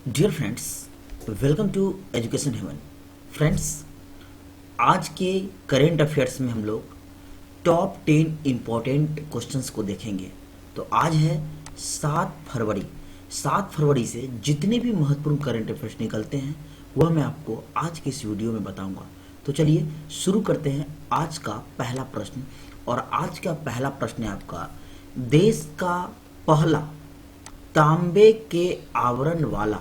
Dear friends, welcome to Education Heaven. Friends, आज के current affairs में हम लोग टॉप 10 इम्पॉर्टेंट क्वेश्चंस को देखेंगे। तो आज है 7 फरवरी। 7 फरवरी से जितने भी महत्वपूर्ण करेंट अफेयर्स निकलते हैं वह मैं आपको आज के इस वीडियो में बताऊंगा। तो चलिए शुरू करते हैं आज का पहला प्रश्न। और आज का पहला प्रश्न है आपका, देश का पहला तांबे के आवरण वाला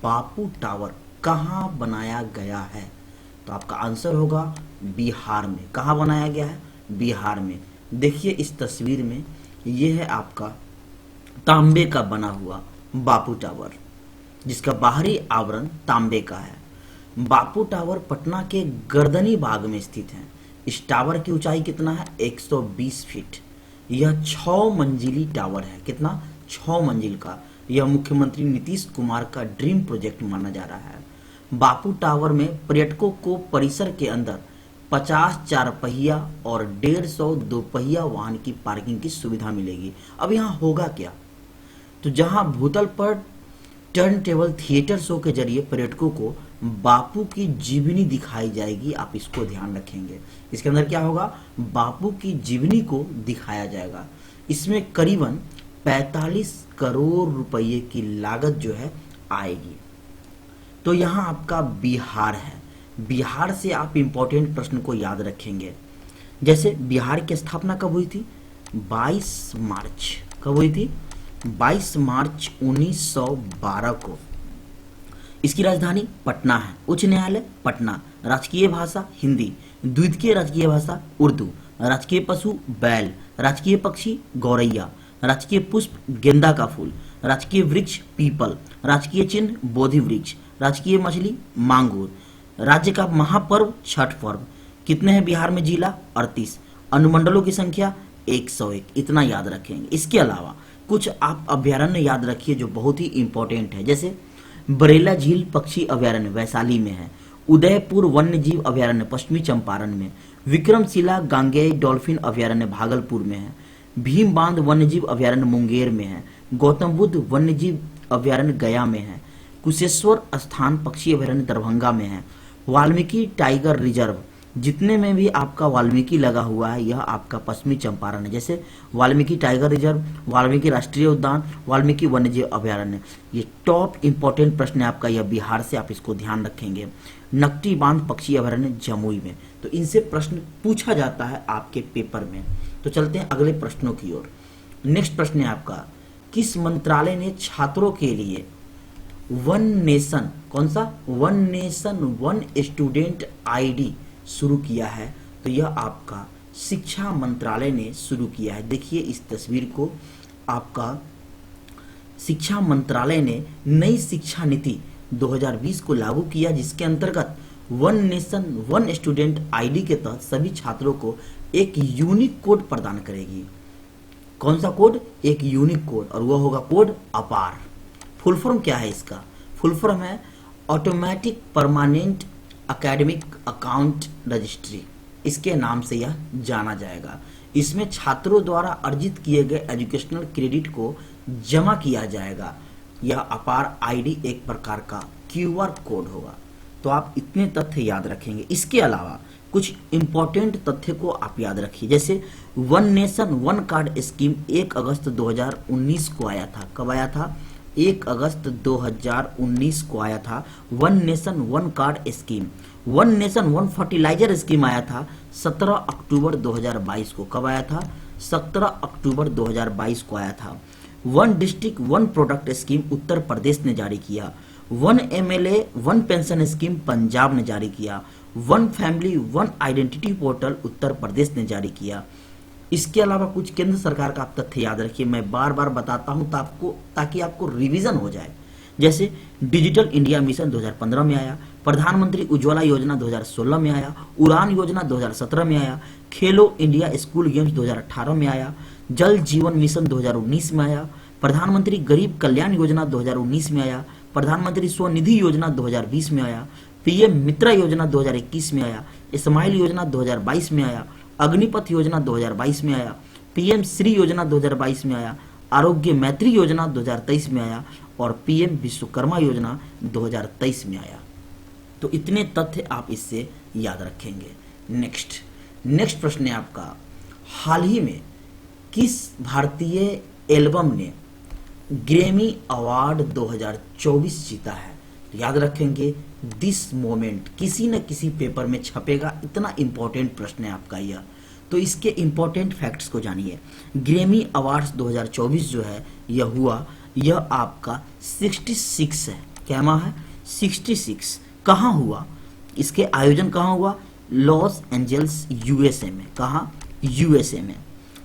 बापू टावर कहाँ बनाया गया है? तो आपका आंसर होगा बिहार में। कहाँ बनाया गया है? बिहार में। देखिए इस तस्वीर में, यह है आपका तांबे का बना हुआ बापू टावर, जिसका बाहरी आवरण तांबे का है। बापू टावर पटना के गर्दनी बाग में स्थित है। इस टावर की ऊंचाई कितना है? 120 फीट। यह 6 मंजिली टावर है। कितना? 6 मंजिल का। यह मुख्यमंत्री नीतीश कुमार का ड्रीम प्रोजेक्ट माना जा रहा है। बापू टावर में पर्यटकों को परिसर के अंदर 50 चार पहिया और 150 दोपहिया वाहन की पार्किंग की सुविधा मिलेगी। अब यहाँ होगा क्या? तो जहाँ भूतल पर टर्न टेबल थिएटर शो के जरिए पर्यटकों को बापू की जीवनी दिखाई जाएगी। आप इसको ध्यान रखेंगे। इसके अंदर क्या होगा? बापू की जीवनी को दिखाया जाएगा। इसमें करीबन 45 करोड़ रुपए की लागत जो है आएगी। तो यहाँ आपका बिहार है। बिहार से आप इंपॉर्टेंट प्रश्न को याद रखेंगे। जैसे बिहार की स्थापना कब हुई थी? 22 मार्च। कब हुई थी? 22 मार्च 1912 को। इसकी राजधानी पटना है। उच्च न्यायालय पटना। राजकीय भाषा हिंदी। द्वितीय राजकीय भाषा उर्दू। राजकीय पशु बैल। राजकीय पक्षी गौरैया। राजकीय पुष्प गेंदा का फूल। राजकीय वृक्ष पीपल। राजकीय चिन्ह बोधि वृक्ष। राजकीय मछली मांगुर। राज्य का महापर्व छठ पर्व। कितने हैं बिहार में जिला? 38। अनुमंडलों की संख्या 101। इतना याद रखेंगे। इसके अलावा कुछ आप अभ्यारण्य याद रखिए जो बहुत ही इंपॉर्टेंट है। जैसे बरेला झील पक्षी अभ्यारण्य वैशाली में है। उदयपुर वन्य जीव अभ्यारण्य पश्चिमी चंपारण में। विक्रमशिला गांगेय डॉल्फिन अभ्यारण्य भागलपुर में है। भीम बांध वन्यजीव अभ्यारण्य मुंगेर में है। गौतम बुद्ध वन्यजीव अभ्यारण्य गया में है। कुशेश्वर स्थान पक्षी अभ्यारण्य दरभंगा में है। वाल्मीकि टाइगर रिजर्व, जितने में भी आपका वाल्मीकि लगा हुआ है, यह आपका पश्चिमी चंपारण है। जैसे वाल्मीकि टाइगर रिजर्व, वाल्मीकि राष्ट्रीय उद्यान, वाल्मीकि वन्यजीव अभ्यारण्य। ये टॉप इंपॉर्टेंट प्रश्न है आपका, यह बिहार से, आप इसको ध्यान रखेंगे। नकटी बांध पक्षी अभ्यारण्य जमुई में। तो इनसे प्रश्न पूछा जाता है आपके पेपर में। तो चलते हैं अगले प्रश्नों की ओर। नेक्स्ट प्रश्न है आपका, किस मंत्रालय ने छात्रों के लिए वन नेशन, कौन सा? One nation one student ID शुरू किया है? तो यह आपका शिक्षा मंत्रालय ने शुरू किया है। देखिए इस तस्वीर को, आपका शिक्षा मंत्रालय ने नई शिक्षा नीति 2020 को लागू किया, जिसके अंतर्गत one nation one student ID के तहत सभी छात्रों को एक यूनिक कोड प्रदान करेगी। कौन सा कोड? एक यूनिक कोड, और वह होगा कोड अपार। फुल फॉर्म क्या है इसका? फुल फॉर्म है automatic permanent academic account registry. इसके नाम से यह जाना जाएगा। इसमें छात्रों द्वारा अर्जित किए गए एजुकेशनल क्रेडिट को जमा किया जाएगा। यह अपार आईडी एक प्रकार का क्यूआर कोड होगा। तो आप इतने तथ्य याद रखेंगे। इसके अलावा कुछ इंपॉर्टेंट तथ्य को आप याद रखिए। जैसे one nation one card scheme 1 अगस्त 2019 को आया था। कब आया था? 1 अगस्त 2019 को आया था one nation one card scheme. One nation one fertiliser scheme आया था 17 अक्टूबर 2022 को। कब आया था? 17 अक्टूबर 2022 को आया था। One district one product scheme Uttar Pradesh ने जारी किया। One MLA one pension scheme Punjab ने जारी किया। One family one identity portal Uttar Pradesh ने जारी किया। इसके अलावा कुछ केंद्र सरकार का आप तथ्य याद रखिए। मैं बार बार बताता हूं ताकि आपको रिवीजन हो जाए। जैसे डिजिटल इंडिया मिशन 2015 में आया। प्रधानमंत्री उज्ज्वला योजना 2016 में आया। उड़ान योजना 2017 में आया। खेलो इंडिया स्कूल गेम्स 2018 में आया। जल जीवन मिशन 2019 में आया। प्रधानमंत्री गरीब कल्याण योजना 2019 में आया। प्रधानमंत्री स्वनिधि योजना 2020 में आया। पीएम मित्रा योजना 2021 में आया। स्माइल योजना 2022 में आया। अग्निपथ योजना 2022 में आया। पीएम श्री योजना 2022 में आया। आरोग्य मैत्री योजना 2023 में आया और पीएम विश्वकर्मा योजना 2023 में आया। तो इतने तथ्य आप इससे याद रखेंगे। नेक्स्ट प्रश्न है आपका, हाल ही में किस भारतीय एल्बम ने ग्रैमी अवार्ड 2024 जीता है? तो याद रखेंगे दिस मोमेंट किसी न किसी पेपर में छपेगा, इतना इंपॉर्टेंट प्रश्न है आपका यह। तो इसके इंपॉर्टेंट फैक्ट्स को जानिए। ग्रैमी अवार्ड्स 2024 जो है यह आपका 66 है। क्या माह है? 66। कहाँ हुआ? इसके आयोजन कहाँ हुआ? लॉस एंजल्स यूएसए में। कहाँ? यूएसए में।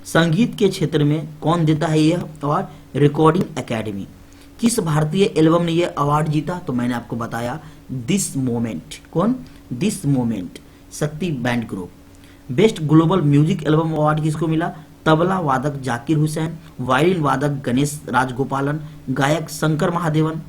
संगीत के क्षेत्र में कौन देता है यह अवार्ड? Recording academy. किस भारतीय एल्बम ने यह अवार्ड जीता? तो मैंने आपको बताया दिस मोमेंट। कौन? दिस मोमेंट, शक्ति band group. Best global music album award किसको मिला? तबला वादक जाकिर हुसैन, वायलिन वादक गणेश राजगोपालन, गायक शंकर महादेवन।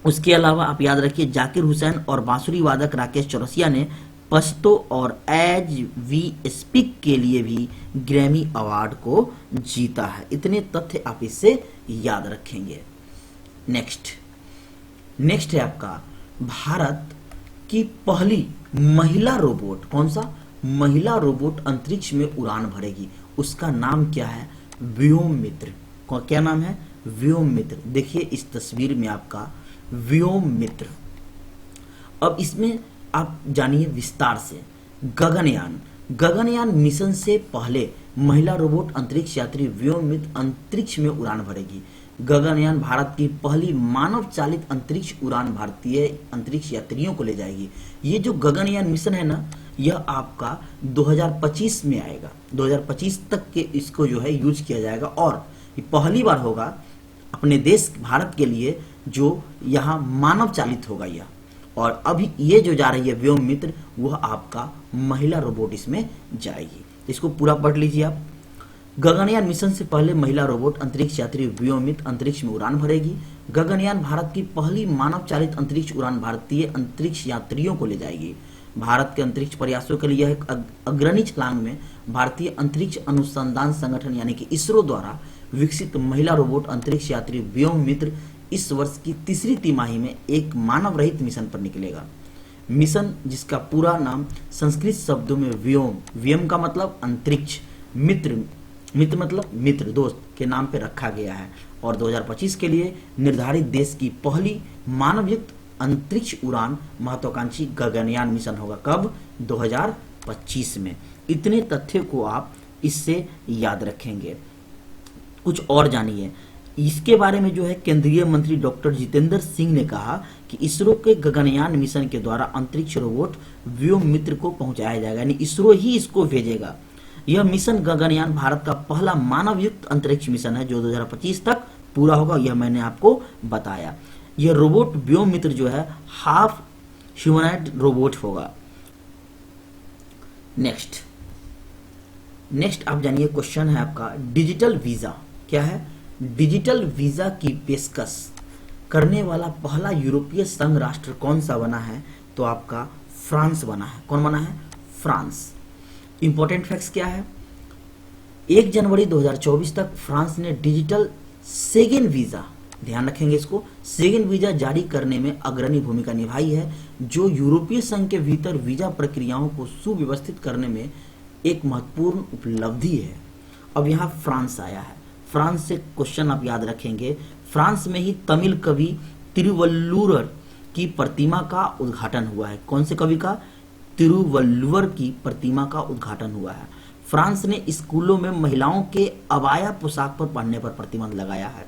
उसके अलावा आप याद रखिए जाकिर हुसैन और बांसुरी वादक राकेश चौरसिया ने पश्तो और एज वी स्पीक के लिए भी ग्रैमी अवार्ड को जीता है। इतने तथ्य आप इससे याद रखेंगे। नेक्स्ट है आपका, भारत की पहली महिला रोबोट। कौन सा? महिला रोबोट अंतरिक्ष में उड़ान भरेगी। उसका नाम क्या है? व्योम मित्र। क्या नाम है? व्योम मित्र। देखिए इस तस्वीर में आपका व्योम मित्र। अब इसमें आप जानिए विस्तार से। गगनयान मिशन से पहले महिला रोबोट अंतरिक्ष यात्री व्योम मित्र अंतरिक्ष में उड़ान भरेगी। गगनयान भारत की पहली मानव चालित अंतरिक्ष उड़ान भारतीय अंतरिक्ष यात्रियों को ले जाएगी। ये जो गगनयान मिशन है ना, यह आपका 2025 में आएगा। 2025 तक के इसको जो है यूज किया जाएगा और ये पहली बार होगा अपने देश भारत के लिए जो यहाँ मानव चालित होगा यह। और अभी ये जो जा रही है व्योम मित्र, वह आपका महिला रोबोट इसमें जाएगी। इसको पूरा पढ़ लीजिए आप। गगनयान मिशन से पहले महिला रोबोट अंतरिक्ष यात्री व्योम मित्र अंतरिक्ष में उड़ान भरेगी। गगनयान भारत की पहली मानव चालित अंतरिक्ष उड़ान भारतीय अंतरिक्ष यात्रियों को ले जाएगी। भारत के अंतरिक्ष प्रयासों के लिए यह एक अग्रणी छलांग में भारतीय अंतरिक्ष अनुसंधान संगठन यानी कि इसरो द्वारा विकसित महिला रोबोट अंतरिक्ष यात्री व्योम मित्र इस वर्ष की तीसरी तिमाही में एक मानव रहित मिशन पर निकलेगा। मिशन जिसका पूरा नाम संस्कृत शब्दों में व्योम का मतलब अंतरिक्ष, मित्र मतलब मित्र, दोस्त के नाम पे रखा गया है और 2025 के लिए निर्धारित देश की पहली मानवयुक्त अंतरिक्ष उड़ान महत्वाकांक्षी गगनयान मिशन होगा। कब? 2025 में। इतने तथ्य को आप इससे याद रखेंगे। कुछ और जानिए इसके बारे में। जो है केंद्रीय मंत्री डॉक्टर जितेंद्र सिंह ने कहा कि इसरो के गगनयान मिशन के द्वारा अंतरिक्ष रोबोट व्योम मित्र को पहुंचाया जाएगा, यानी इसरो ही इसको भेजेगा। यह मिशन गगनयान भारत का पहला मानवयुक्त अंतरिक्ष मिशन है जो 2025 तक पूरा होगा। यह मैंने आपको बताया। यह रोबोट व्योम मित्र जो है हाफ ह्यूमनॉइड रोबोट होगा। नेक्स्ट आप जानिए क्वेश्चन है आपका डिजिटल वीजा। क्या है? डिजिटल वीजा की पेशकश करने वाला पहला यूरोपीय संघ राष्ट्र कौन सा बना है? तो आपका फ्रांस बना है। कौन बना है? फ्रांस। इंपॉर्टेंट फैक्ट्स क्या है? 1 जनवरी 2024 तक फ्रांस ने डिजिटल शेंगेन वीजा, ध्यान रखेंगे इसको, शेंगेन वीजा जारी करने में अग्रणी भूमिका निभाई है, जो यूरोपीय संघ के भीतर वीजा प्रक्रियाओं को सुव्यवस्थित करने में एक महत्वपूर्ण उपलब्धि है। अब यहाँ फ्रांस आया है। फ्रांस से क्वेश्चन आप याद रखेंगे। फ्रांस में ही तमिल कवि तिरुवल्लुवर की प्रतिमा का उद्घाटन हुआ है। कौन से कवि का? तिरुवल्लुवर की प्रतिमा का उद्घाटन हुआ है। फ्रांस ने स्कूलों में महिलाओं के अबाया पोशाक पर पहनने पर प्रतिबंध लगाया है।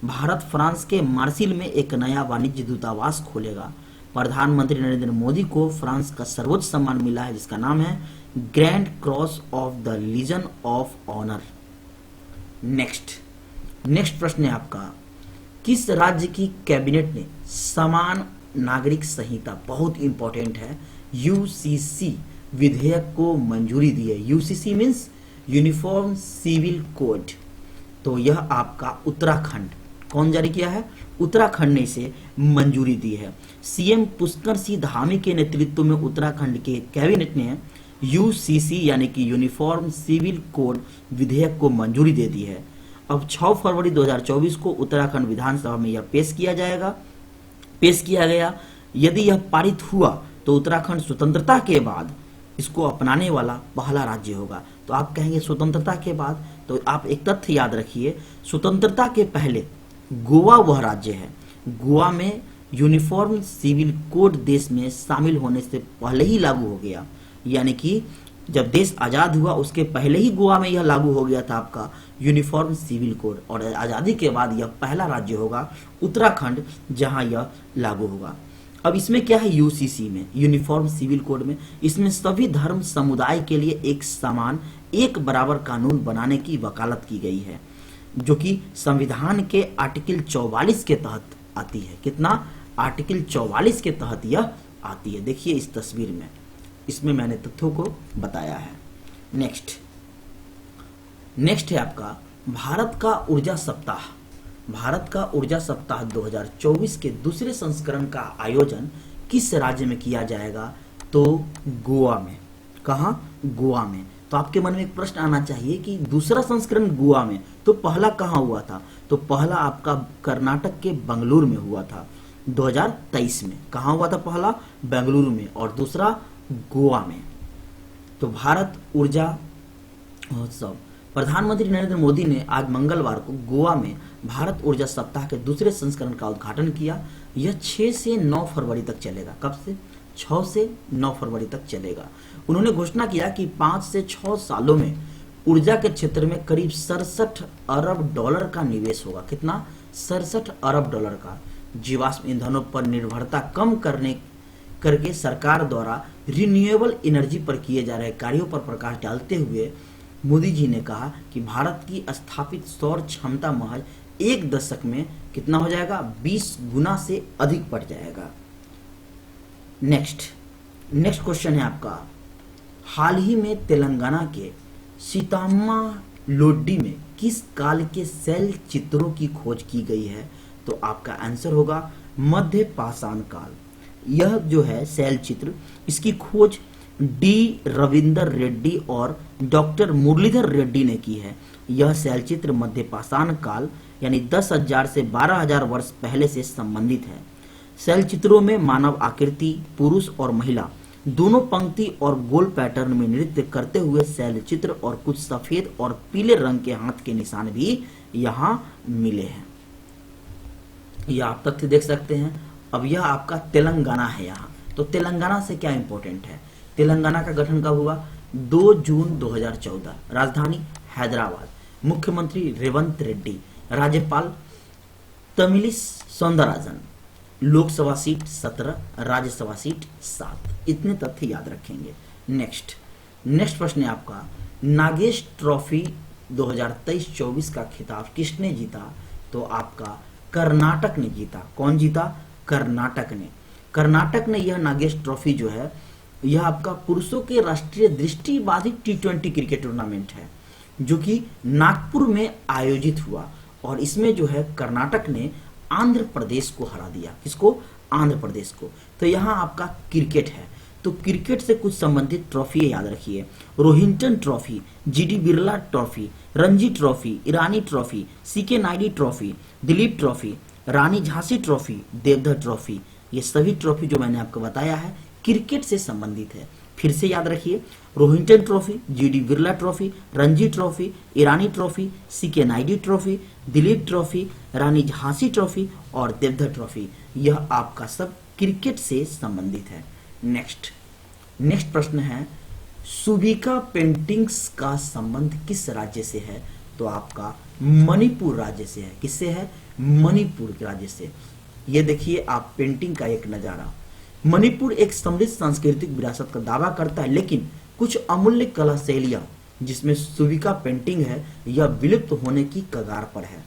भारत फ्रांस के मार्सिल में एक नया वाणिज्य दूतावास खोलेगा। प्रधानमंत्री नरेंद्र मोदी को फ्रांस का सर्वोच्च सम्मान मिला है जिसका नाम है Grand Cross of the Legion of Honour. Next प्रश्न है आपका, किस राज्य की कैबिनेट ने समान नागरिक संहिता, बहुत इंपॉर्टेंट है, यूसीसी विधेयक को मंजूरी दी है? UCC means uniform civil code. तो यह आपका उत्तराखंड। कौन जारी किया है? उत्तराखंड ने इसे मंजूरी दी है। सीएम पुष्कर सिंह धामी के नेतृत्व में उत्तराखंड के कैबिनेट ने यूसीसी यानी कि यूनिफॉर्म सिविल कोड विधेयक को मंजूरी दे दी है। अब 6 फरवरी 2024 को उत्तराखंड विधानसभा में यह पेश किया गया। यदि यह पारित हुआ तो उत्तराखंड स्वतंत्रता के बाद इसको अपनाने वाला पहला राज्य होगा। तो आप कहेंगे स्वतंत्रता के बाद, तो आप एक तथ्य याद रखिए, स्वतंत्रता के पहले गोवा वह राज्य है। गोवा में यूनिफॉर्म सिविल कोड देश में शामिल होने से पहले ही लागू हो गया, यानी कि जब देश आजाद हुआ उसके पहले ही गोवा में यह लागू हो गया था आपका यूनिफॉर्म सिविल कोड, और आजादी के बाद यह पहला राज्य होगा उत्तराखंड जहां यह लागू होगा। अब इसमें क्या है, यूसीसी में, यूनिफॉर्म सिविल कोड में, इसमें सभी धर्म समुदाय के लिए एक समान एक बराबर कानून बनाने की वकालत की गई है, जो कि संविधान के आर्टिकल 44 के तहत आती है। कितना, आर्टिकल 44 के तहत यह आती है। देखिए इस तस्वीर में, इसमें मैंने तथ्यों को बताया है। नेक्स्ट है आपका भारत का ऊर्जा सप्ताह। भारत का ऊर्जा सप्ताह 2024 के दूसरे संस्करण का आयोजन किस राज्य में किया जाएगा, तो गोवा में। कहां, गोवा में। तो आपके मन में एक प्रश्न आना चाहिए कि दूसरा संस्करण गोवा में, तो पहला कहां हुआ था, तो पहला आपका कर्नाटक के बेंगलुरु में हुआ था 2023 में। कहां हुआ था पहला, बेंगलुरु में, और दूसरा गोवा में। तो भारत ऊर्जा महोत्सव, प्रधानमंत्री नरेंद्र मोदी ने आज मंगलवार को गोवा में भारत ऊर्जा सप्ताह के दूसरे संस्करण का उद्घाटन किया। यह 6 से 9 फरवरी तक चलेगा। कब से, 6 से 9 फरवरी तक चलेगा। उन्होंने घोषणा किया कि 5 से 6 सालों में ऊर्जा के क्षेत्र में करीब 67 अरब डॉलर का निवेश होगा। कितना, 67 अरब डॉलर का। जीवाश्म ईंधनों पर निर्भरता कम करके सरकार द्वारा रिन्यूएबल एनर्जी पर किए जा रहे कार्यों पर प्रकाश डालते हुए मोदी जी ने कहा कि भारत की स्थापित सौर क्षमता महज 1 दशक में कितना हो जाएगा, 20 गुना से अधिक बढ़ जाएगा। नेक्स्ट क्वेश्चन है आपका, हाल ही में तेलंगाना के सीताम्मा लोड्डी में किस काल के शैल चित्रों की खोज की गई है, तो आपका आंसर होगा मध्य पाषाण काल। यह जो है शैल चित्र, इसकी खोज डी रविंदर रेड्डी और डॉक्टर मुरलीधर रेड्डी ने की है। यह शैल चित्र मध्य पाषाण काल यानी 10,000 से 12,000 वर्ष पहले से संबंधित है। शैल चित्रों में मानव आकृति, पुरुष और महिला दोनों पंक्ति और गोल पैटर्न में नृत्य करते हुए शैल चित्र और कुछ सफेद और पीले रंग के हाथ के निशान भी यहाँ मिले हैं। यह आप तथ्य देख सकते हैं। अब यह आपका तेलंगाना है यहाँ, तो तेलंगाना से क्या इंपॉर्टेंट है, तेलंगाना का गठन कब हुआ, 2 जून 2014, राजधानी हैदराबाद, मुख्यमंत्री रेवंत रेड्डी, राज्यपाल तमिलिसाई सौंदरराजन, लोकसभा सीट 17, राज्यसभा सीट 7। इतने तथ्य याद रखेंगे। नेक्स्ट प्रश्न है आपका, नागेश ट्रॉफी 2023-24 का खिताब किसने जीता, तो आपका कर्नाटक ने जीता। कौन जीता, कर्नाटक ने यह नागेश ट्रॉफी जो है यह आपका पुरुषों के राष्ट्रीय दृष्टिबाधित T20 क्रिकेट टूर्नामेंट है, जो कि नागपुर में आयोजित हुआ, और इसमें जो है कर्नाटक ने आंध्र प्रदेश को हरा दिया। किसको, आंध्र प्रदेश को। तो यहाँ आपका क्रिकेट है, तो क्रिकेट से कुछ संबंधित ट्रॉफी याद रखिए, Rohinton trophy, G D Birla trophy, Ranji trophy, Irani trophy, C K Naidu trophy, Duleep trophy, Rani Jhansi trophy, Deodhar trophy. ये सभी ट्रॉफी जो मैंने आपको बताया है क्रिकेट से संबंधित है। फिर से याद रखिए, Rohinton trophy, G D Birla trophy, Ranji trophy, Irani trophy, C K Naidu trophy, Duleep trophy, Rani Jhansi trophy और देवधर ट्रॉफी, यह आपका सब क्रिकेट से संबंधित है। नेक्स्ट प्रश्न है, सुबिका पेंटिंग्स का संबंध किस राज्य से है, तो आपका मणिपुर राज्य से है। किससे है, मणिपुर राज्य से। ये देखिए आप पेंटिंग का एक नजारा। मणिपुर एक समृद्ध सांस्कृतिक विरासत का दावा करता है, लेकिन कुछ अमूल्य कला शैलियां जिसमें सुबिका पेंटिंग है यह विलुप्त होने की कगार पर है।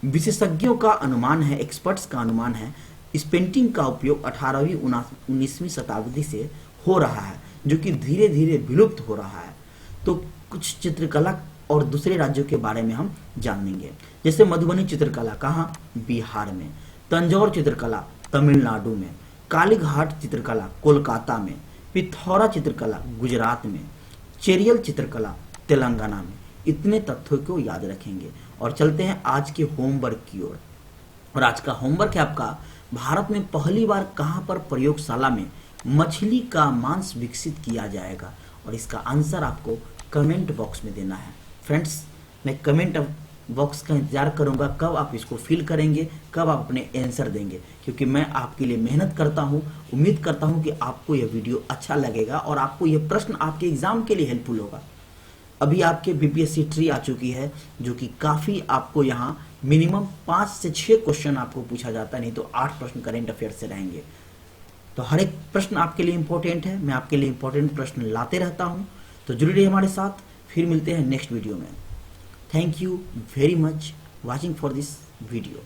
विशेषज्ञों का अनुमान है, एक्सपर्ट्स का अनुमान है, इस पेंटिंग का उपयोग 18वीं 19वीं शताब्दी से हो रहा है, जो कि धीरे धीरे विलुप्त हो रहा है। तो कुछ चित्रकला और दूसरे राज्यों के बारे में हम जानेंगे, जैसे मधुबनी चित्रकला कहाँ, बिहार में, तंजौर चित्रकला तमिलनाडु में, कालीघाट चित्रकला कोलकाता में, पिथौरा चित्रकला गुजरात में, चेरियल चित्रकला तेलंगाना में। इतने तथ्यों को याद रखेंगे और चलते हैं आज के होमवर्क की ओर। और आज का होमवर्क है आपका, भारत में पहली बार कहां पर प्रयोगशाला में मछली का मांस विकसित किया जाएगा, और इसका आंसर आपको कमेंट बॉक्स में देना है। फ्रेंड्स, मैं कमेंट बॉक्स का इंतजार करूंगा कब आप इसको फिल करेंगे, कब आप अपने आंसर देंगे, क्योंकि मैं आपके लिए मेहनत करता हूं। उम्मीद करता हूं कि आपको यह वीडियो अच्छा लगेगा और आपको यह प्रश्न आपके एग्जाम के लिए हेल्पफुल होगा। अभी आपके बीपीएससी ट्री आ चुकी है, जो कि काफ़ी आपको यहाँ मिनिमम 5 से 6 क्वेश्चन आपको पूछा जाता है, नहीं तो 8 प्रश्न करेंट अफेयर से रहेंगे। तो हर एक प्रश्न आपके लिए इंपॉर्टेंट है, मैं आपके लिए इंपॉर्टेंट प्रश्न लाते रहता हूँ। तो जुड़े रहिए हमारे साथ, फिर मिलते हैं नेक्स्ट वीडियो में। Thank you very much watching for this video.